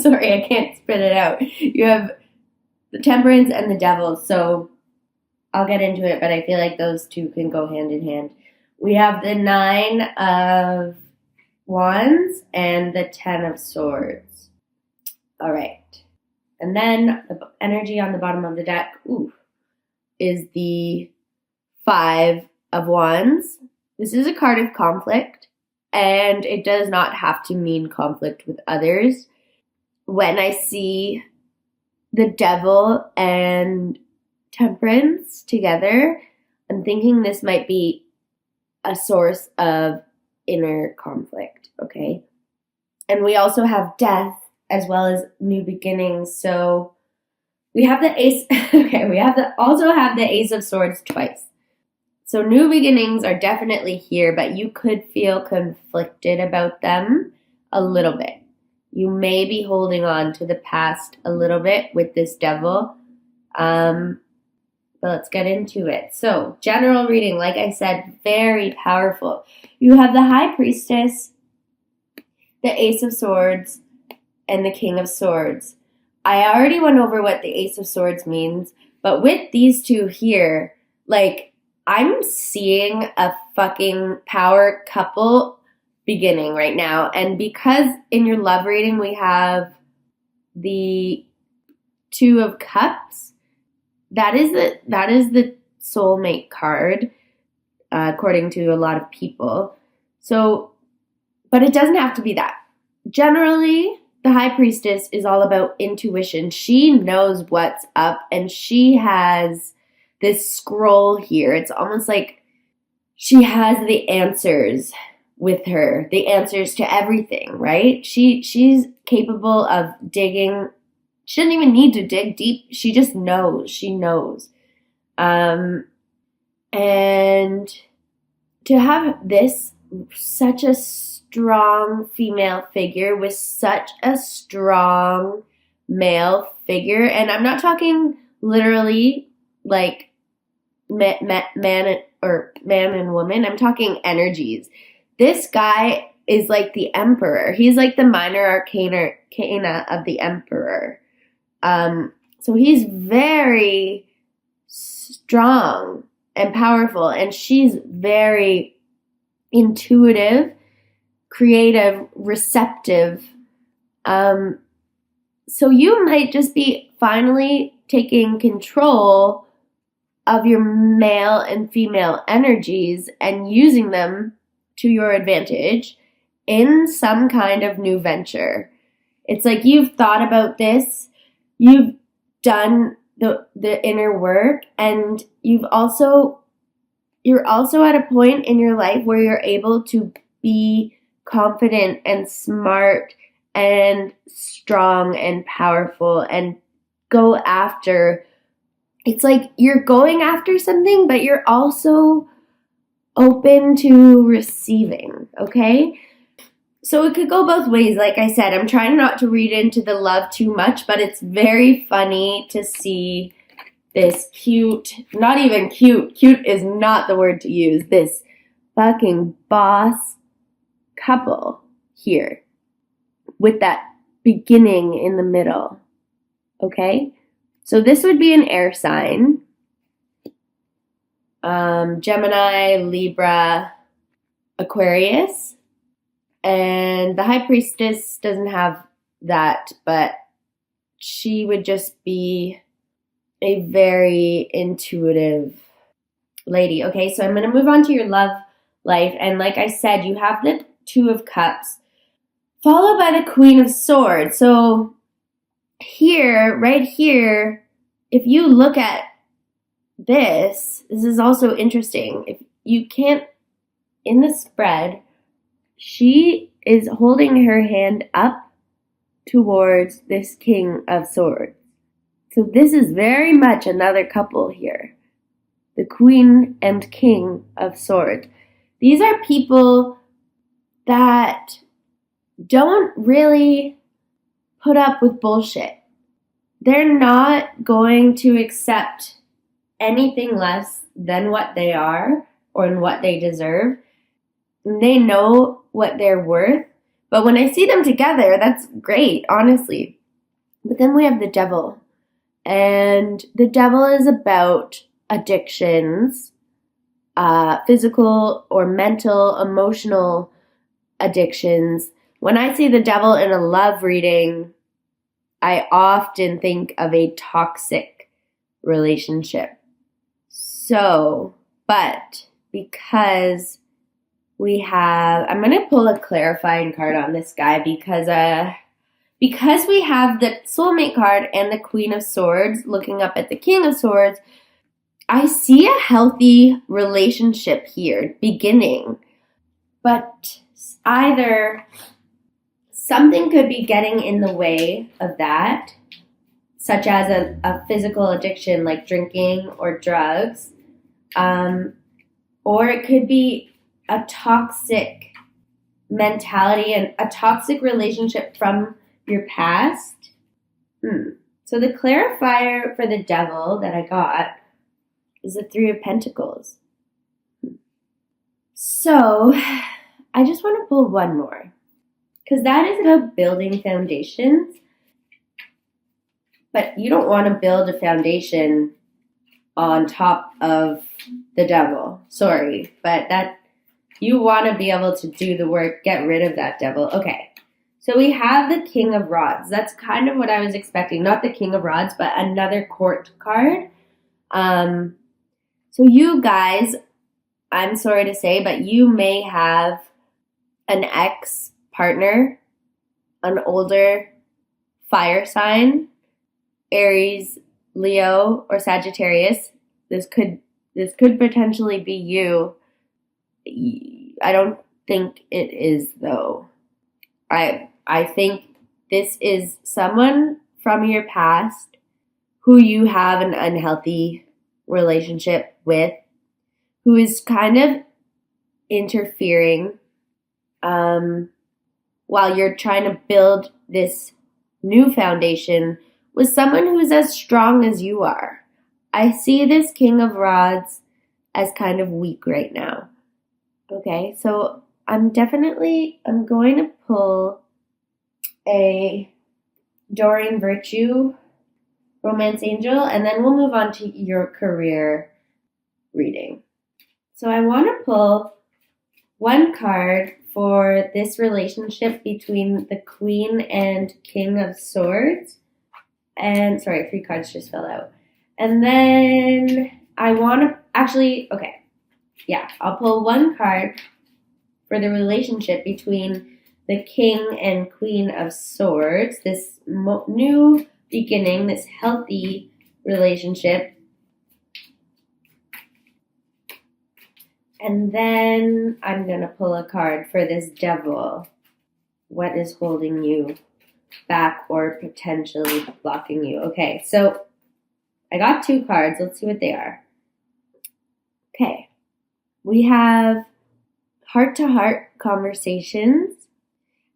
Sorry, I can't spit it out. You have the Temperance and the Devil, so I'll get into it, but I feel like those two can go hand in hand. We have the Nine of Wands and the Ten of Swords. All right. And then the energy on the bottom of the deck, is the Five of Wands. This is a card of conflict, and it does not have to mean conflict with others. When I see the Devil and Temperance together, I'm thinking this might be a source of inner conflict, okay? And we also have death as well as new beginnings. So we have the Ace, okay, also have the Ace of Swords twice. So new beginnings are definitely here, but you could feel conflicted about them a little bit. You may be holding on to the past a little bit with this Devil. But let's get into it. So, general reading, like I said, very powerful. You have the High Priestess, the Ace of Swords, and the King of Swords. I already went over what the Ace of Swords means, but with these two here, I'm seeing a fucking power couple beginning right now. And because in your love reading we have the Two of Cups, that is the soulmate card, according to a lot of people. So, but it doesn't have to be that. Generally, the High Priestess is all about intuition. She knows what's up, and she has this scroll here. It's almost like she has the answers with her, the answers to everything, right? She's capable of digging. She doesn't even need to dig deep. She just knows. She knows. And to have this, such a strong female figure with such a strong male figure, and I'm not talking literally like man and woman. I'm talking energies. This guy is like the Emperor. He's like the minor arcana of the Emperor. So he's very strong and powerful, and she's very intuitive, creative, receptive. So you might just be finally taking control of your male and female energies and using them to your advantage in some kind of new venture. It's like you've thought about this, you've done the inner work, and you're also at a point in your life where you're able to be confident and smart and strong and powerful and go after. It's like you're going after something, but you're also open to receiving, okay? So it could go both ways. Like I said, I'm trying not to read into the love too much, but it's very funny to see this not even cute is not the word to use, this fucking boss couple here with that beginning in the middle, okay? So this would be an air sign. Gemini, Libra, Aquarius. And the High Priestess doesn't have that, but she would just be a very intuitive lady. Okay, so I'm going to move on to your love life. And like I said, you have the Two of Cups, followed by the Queen of Swords. So here, right here, if you look at this is also interesting. If you can't, in the spread, she is holding her hand up towards this King of Swords. So this is very much another couple here. The Queen and King of Swords. These are people that don't really put up with bullshit. They're not going to accept anything less than what they are or what they deserve. They know what they're worth, But when I see them together, that's great, honestly. But then we have the devil. And the devil is about addictions, physical or mental, emotional addictions. When I see the devil in a love reading, I often think of a toxic relationship. So, but because we have, I'm going to pull a clarifying card on this guy because we have the soulmate card and the Queen of Swords looking up at the King of Swords, I see a healthy relationship here beginning. But either something could be getting in the way of that, such as a physical addiction like drinking or drugs, or it could be a toxic mentality and a toxic relationship from your past. So the clarifier for the devil that I got is the Three of Pentacles. So I just want to pull one more because that is about building foundations. But you don't want to build a foundation on top of the devil. Sorry, but that you want to be able to do the work, get rid of that devil. Okay. So we have the King of Rods. That's kind of what I was expecting. Not the King of Rods, but another court card. So you guys, I'm sorry to say, but you may have an ex-partner, an older fire sign, Aries, Leo, or Sagittarius. This could potentially be you. I don't think it is, though. I think this is someone from your past who you have an unhealthy relationship with, who is kind of interfering while you're trying to build this new foundation with someone who's as strong as you are. I see this King of Rods as kind of weak right now. Okay, so I'm going to pull a Doreen Virtue Romance Angel, and then we'll move on to your career reading. So I want to pull one card for this relationship between the Queen and King of Swords. And, sorry, 3 cards just fell out. And then I want to, I'll pull one card for the relationship between the King and Queen of Swords, this new beginning, this healthy relationship. And then I'm going to pull a card for this devil. What is holding you back or potentially blocking you? Okay, so I got 2 cards. Let's see what they are. Okay, we have heart-to-heart conversations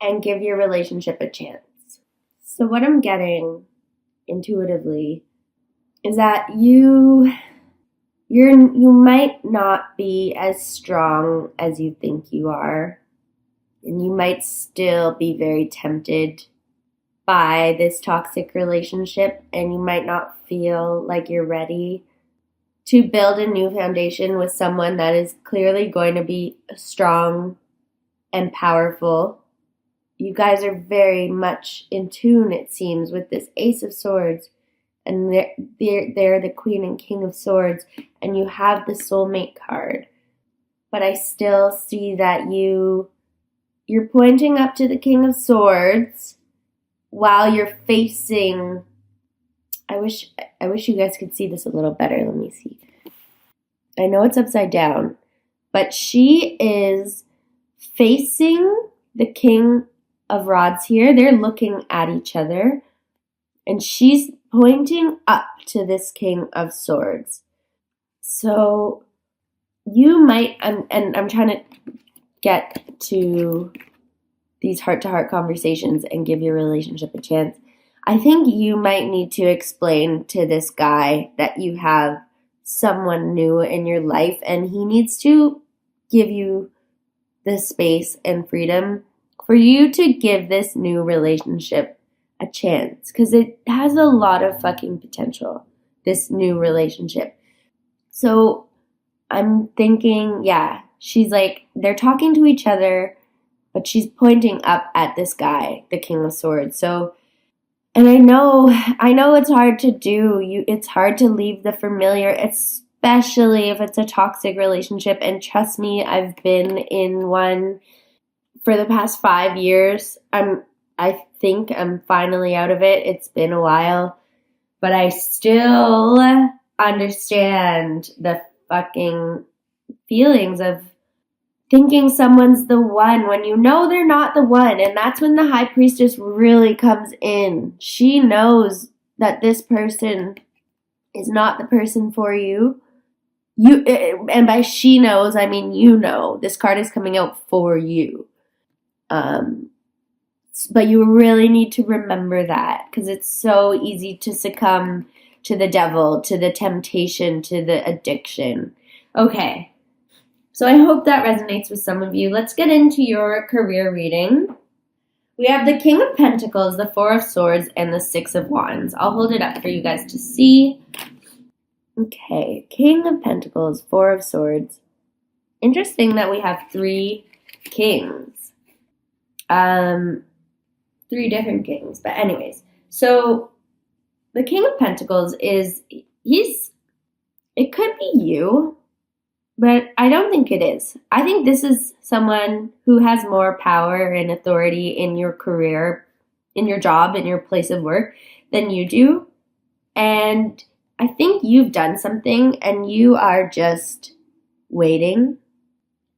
and give your relationship a chance. So what I'm getting intuitively is that you might not be as strong as you think you are, and you might still be very tempted by this toxic relationship, and you might not feel like you're ready to build a new foundation with someone that is clearly going to be strong and powerful. You guys are very much in tune, it seems, with this Ace of Swords, and they're the Queen and King of Swords, and you have the soulmate card. But I still see that you're pointing up to the King of Swords while you're facing, I wish you guys could see this a little better. Let me see. I know it's upside down, but she is facing the King of Rods here. They're looking at each other, and she's pointing up to this King of Swords. So you might, and I'm trying to get to these heart-to-heart conversations and give your relationship a chance. I think you might need to explain to this guy that you have someone new in your life, and he needs to give you the space and freedom for you to give this new relationship a chance, because it has a lot of fucking potential, this new relationship. So I'm thinking, yeah, she's like, they're talking to each other, but she's pointing up at this guy, the King of Swords. So, and I know it's hard to do. It's hard to leave the familiar, especially if it's a toxic relationship. And trust me, I've been in one for the past 5 years. I think I'm finally out of it. It's been a while, but I still understand the fucking feelings of thinking someone's the one when you know they're not the one. And that's when the high priestess really comes in. She knows that this person is not the person for you. And by she knows, I mean you know. This card is coming out for you. But you really need to remember that, because it's so easy to succumb to the devil, to the temptation, to the addiction. Okay. So I hope that resonates with some of you. Let's get into your career reading. We have the King of Pentacles, the Four of Swords, and the Six of Wands. I'll hold it up for you guys to see. Okay, King of Pentacles, Four of Swords. Interesting that we have 3 kings. 3 different kings. But anyways, so the King of Pentacles it could be you, but I don't think it is. I think this is someone who has more power and authority in your career, in your job, in your place of work than you do. And I think you've done something and you are just waiting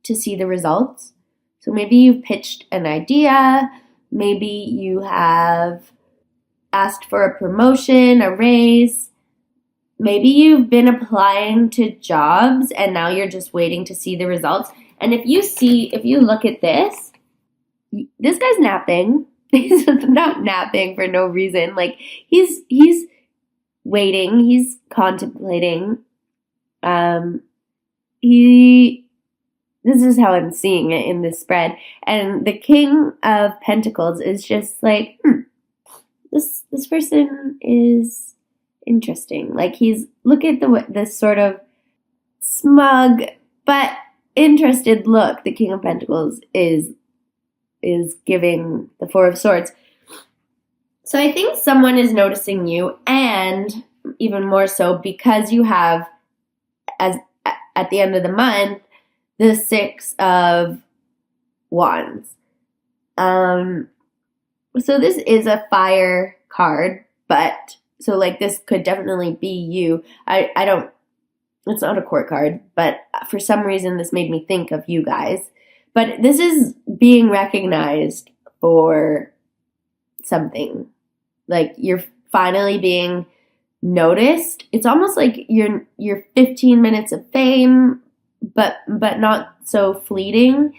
to see the results. So maybe you've pitched an idea, maybe you have asked for a promotion, a raise. Maybe you've been applying to jobs and now you're just waiting to see the results. And if you look at this guy's napping. He's not napping for no reason. Like he's waiting, he's contemplating. This is how I'm seeing it in this spread. And the King of Pentacles is just like, this person is interesting. Like look at this sort of smug but interested look the King of Pentacles is giving the Four of Swords. So I think someone is noticing you, and even more so because you have, as at the end of the month, the Six of Wands. So this is a fire card, but so like this could definitely be you. It's not a court card, but for some reason this made me think of you guys. But this is being recognized for something. Like you're finally being noticed. It's almost like you're 15 minutes of fame, but not so fleeting.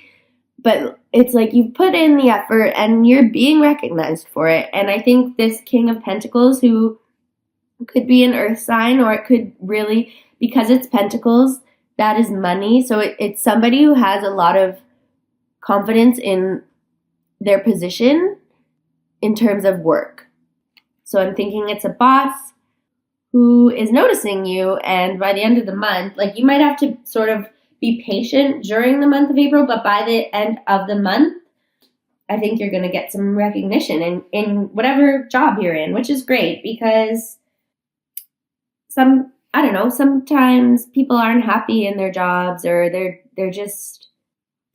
But it's like you've put in the effort and you're being recognized for it. And I think this King of Pentacles, who could be an earth sign, or it could really, because it's pentacles, that is money. So it's somebody who has a lot of confidence in their position in terms of work. So I'm thinking it's a boss who is noticing you, and by the end of the month, like you might have to sort of be patient during the month of April, but by the end of the month, I think you're going to get some recognition in whatever job you're in, which is great because sometimes people aren't happy in their jobs, or they're just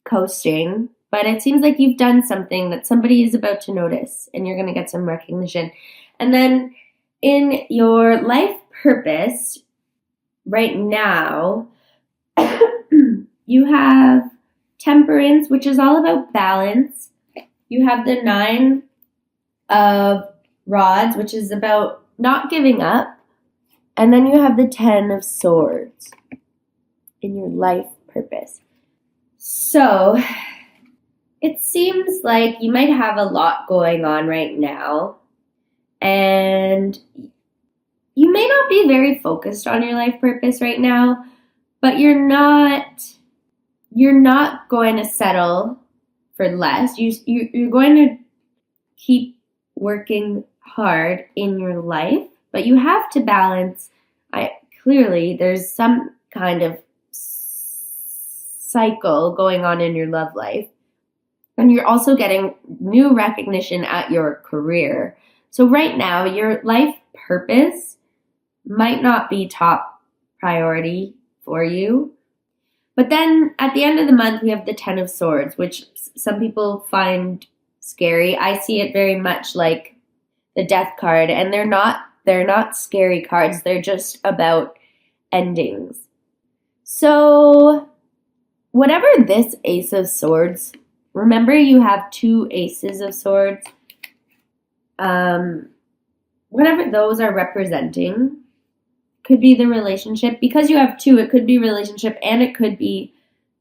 coasting. But it seems like you've done something that somebody is about to notice, and you're going to get some recognition. And then in your life purpose right now, you have Temperance, which is all about balance. You have the 9 of Rods, which is about not giving up. And then you have the 10 of Swords in your life purpose. So it seems like you might have a lot going on right now, and you may not be very focused on your life purpose right now, but you're not going to settle for less. You're going to keep working hard in your life, but you have to balance. Clearly there's some kind of cycle going on in your love life, and you're also getting new recognition at your career. So right now your life purpose might not be top priority for you. But then at the end of the month we have the 10 of Swords, which some people find scary. I see it very much like the Death card, and they're not scary cards. They're just about endings. So whatever this Ace of Swords, remember you have 2 Aces of Swords. Whatever those are representing could be the relationship. Because you have 2, it could be relationship and it could be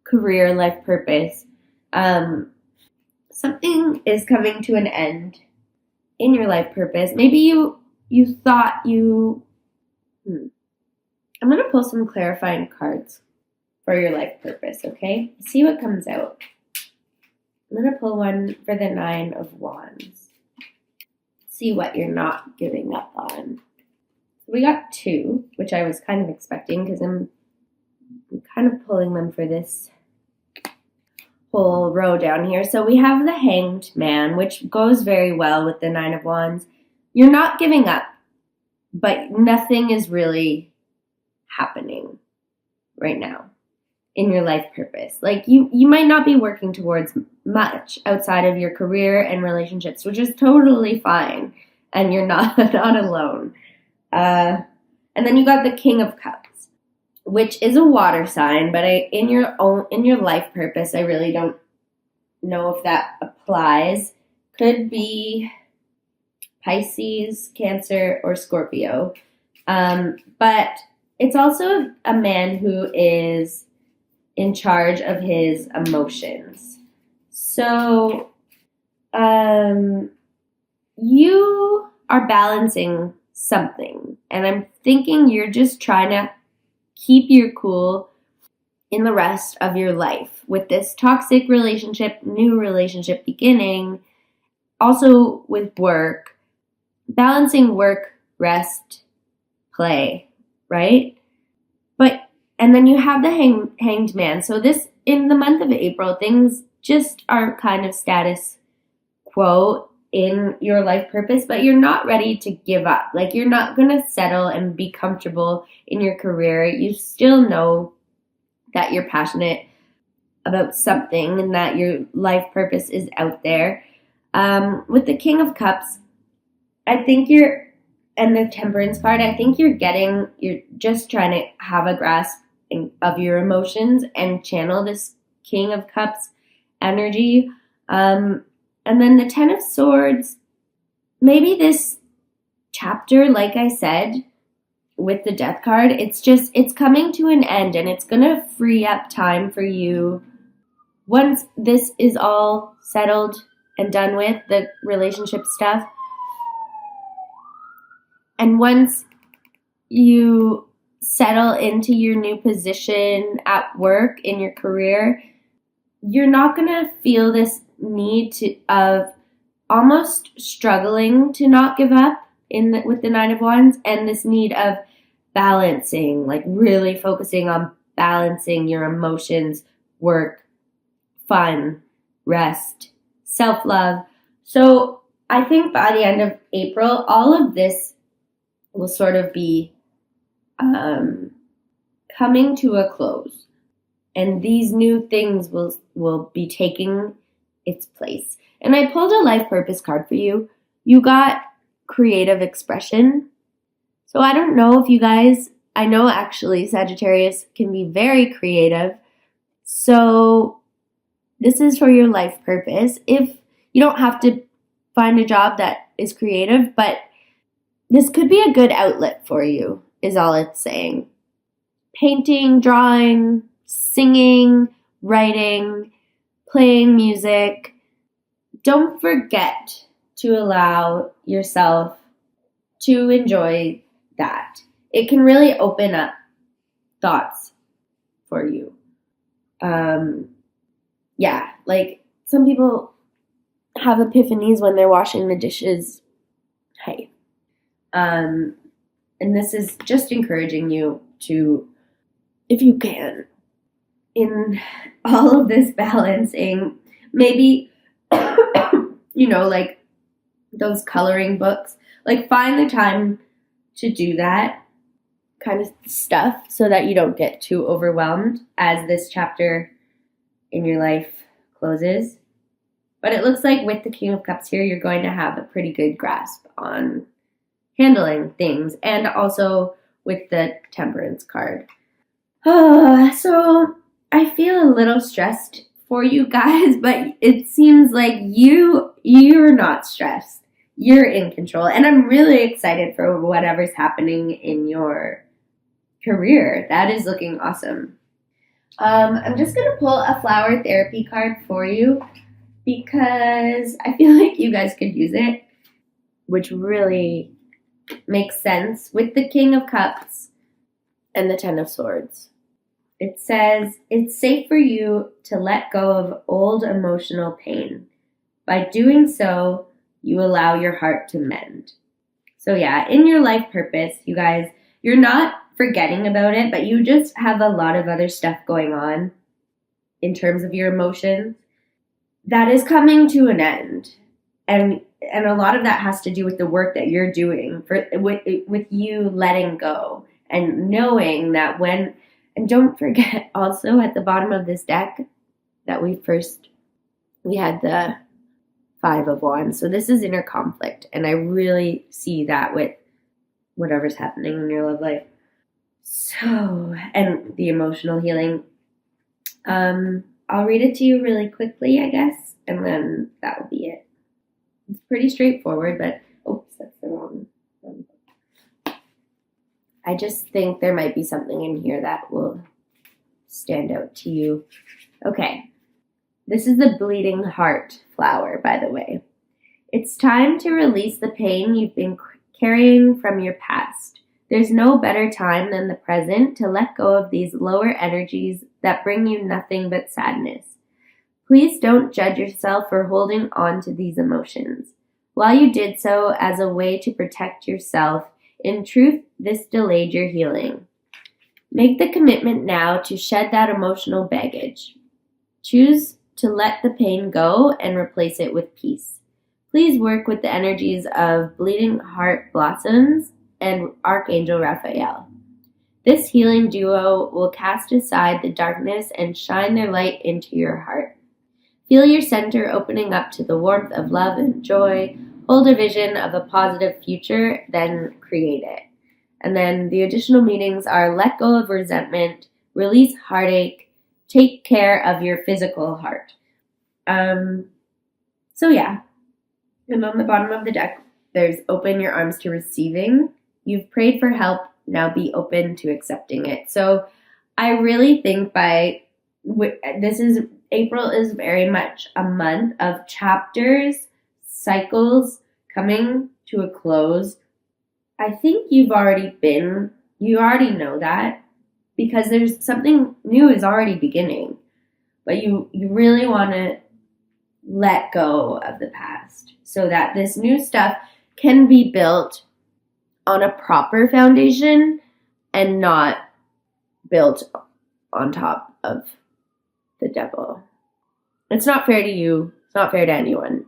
career, life purpose. Something is coming to an end in your life purpose. Maybe you thought you... I'm going to pull some clarifying cards for your life purpose, okay? See what comes out. I'm going to pull one for the 9 of Wands. See what you're not giving up on. We got 2, which I was kind of expecting because I'm kind of pulling them for this whole row down here. So we have the Hanged Man, which goes very well with the 9 of Wands. You're not giving up, but nothing is really happening right now in your life purpose. Like you might not be working towards much outside of your career and relationships, which is totally fine, and you're not alone. And then you got the King of Cups, which is a water sign, but in your life purpose, I really don't know if that applies. Could be Pisces, Cancer, or Scorpio. But it's also a man who is in charge of his emotions. So, you are balancing something, and I'm thinking you're just trying to keep your cool in the rest of your life with this toxic relationship, new relationship beginning, also with work, balancing work, rest, play, right? And then you have the hanged man. So this, in the month of April, things just are kind of status quo in your life purpose, but you're not ready to give up. Like, you're not going to settle and be comfortable in your career. You still know that you're passionate about something and that your life purpose is out there. With the King of Cups, I think and the Temperance card, I think you're just trying to have a grasp of your emotions and channel this King of Cups energy. And then the 10 of Swords, maybe this chapter, like I said, with the Death card, it's coming to an end, and it's going to free up time for you once this is all settled and done with, the relationship stuff. And once you settle into your new position at work, in your career, you're not going to feel this need of almost struggling to not give up with the 9 of Wands, and this need of balancing, like really focusing on balancing your emotions, work, fun, rest, self-love. So I think by the end of April, all of this will sort of be coming to a close, and these new things will be taking its place. And I pulled a life purpose card for you. You got creative expression. So I don't know if you guys, I know actually Sagittarius can be very creative. So this is for your life purpose. If you don't have to find a job that is creative, but this could be a good outlet for you, is all it's saying. Painting, drawing, singing, writing, playing music. Don't forget to allow yourself to enjoy that. It can really open up thoughts for you. some people have epiphanies when they're washing the dishes. Hey. And this is just encouraging you to, if you can, in all of this balancing, maybe, like those coloring books, like find the time to do that kind of stuff so that you don't get too overwhelmed as this chapter in your life closes. But it looks like with the King of Cups here, you're going to have a pretty good grasp on handling things, and also with the Temperance card. So I feel a little stressed for you guys, but it seems like you're not stressed. You're in control, and I'm really excited for whatever's happening in your career. That is looking awesome. I'm just going to pull a flower therapy card for you because I feel like you guys could use it, which really makes sense with the King of Cups and the Ten of Swords. It says, it's safe for you to let go of old emotional pain. By doing so, you allow your heart to mend. So yeah, in your life purpose, you guys, you're not forgetting about it, but you just have a lot of other stuff going on in terms of your emotions that is coming to an end. And a lot of that has to do with the work that you're doing with you letting go and knowing that and don't forget also at the bottom of this deck that we had the Five of Wands. So this is inner conflict, and I really see that with whatever's happening in your love life. So, and the emotional healing. I'll read it to you really quickly, I guess, and then that will be it. It's pretty straightforward, but oops, that's the wrong one. I just think there might be something in here that will stand out to you. Okay. This is the bleeding heart flower, by the way. It's time to release the pain you've been carrying from your past. There's no better time than the present to let go of these lower energies that bring you nothing but sadness. Please don't judge yourself for holding on to these emotions. While you did so as a way to protect yourself, in truth, this delayed your healing. Make the commitment now to shed that emotional baggage. Choose to let the pain go and replace it with peace. Please work with the energies of Bleeding Heart Blossoms and Archangel Raphael. This healing duo will cast aside the darkness and shine their light into your heart. Feel your center opening up to the warmth of love and joy. Hold a vision of a positive future, then create it. And then the additional meanings are let go of resentment, release heartache, take care of your physical heart. So yeah. And on the bottom of the deck, there's open your arms to receiving. You've prayed for help. Now be open to accepting it. So I really think April is very much a month of chapters, cycles coming to a close. I think you already know that because there's something new is already beginning, but you really want to let go of the past so that this new stuff can be built on a proper foundation and not built on top of the devil. It's not fair to you. It's not fair to anyone.